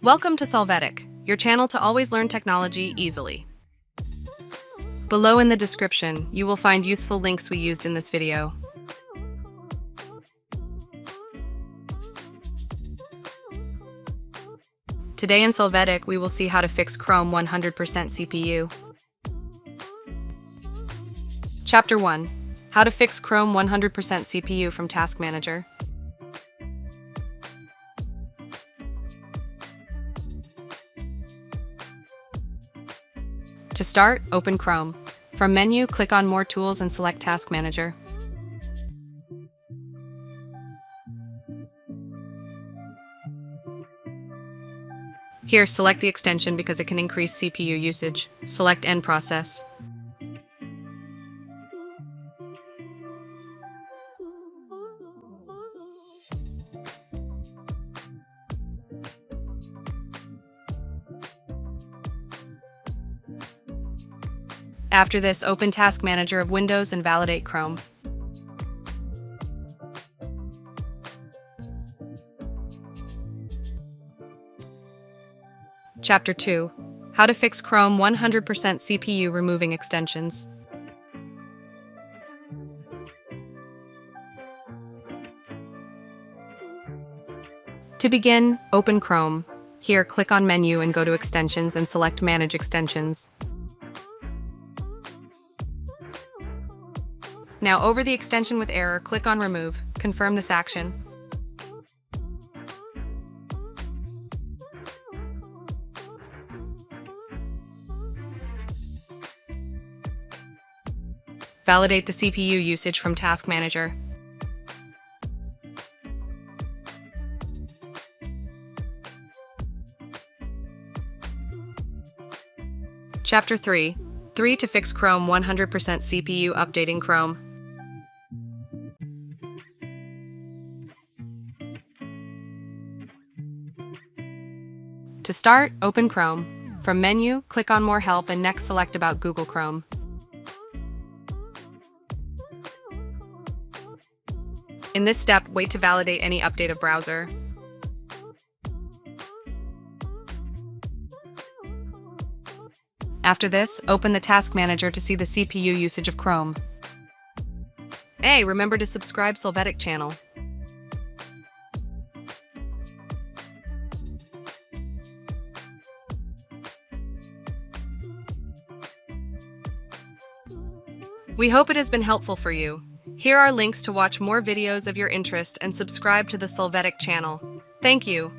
Welcome to Solvetic, your channel to always learn technology easily. Below in the description, you will find useful links we used in this video. Today in Solvetic, we will see how to fix Chrome 100% CPU. Chapter 1. How to fix Chrome 100% CPU from Task Manager. To start, open Chrome. From menu, click on More Tools and select Task Manager. Here, select the extension because it can increase CPU usage. Select End Process. After this, open Task Manager of Windows and validate Chrome. Chapter 2. How to fix Chrome 100% CPU removing extensions. To begin, open Chrome. Here, click on Menu and go to Extensions and select Manage Extensions. Now, over the extension with error, click on Remove. Confirm this action. Validate the CPU usage from Task Manager. Chapter 3. 3 to fix Chrome 100% CPU updating Chrome. To start, open Chrome. From Menu, click on More Help and next select About Google Chrome. In this step, wait to validate any update of browser. After this, open the Task Manager to see the CPU usage of Chrome. Hey, remember to subscribe Solvetic channel. We hope it has been helpful for you. Here are links to watch more videos of your interest and subscribe to the Solvetic channel. Thank you.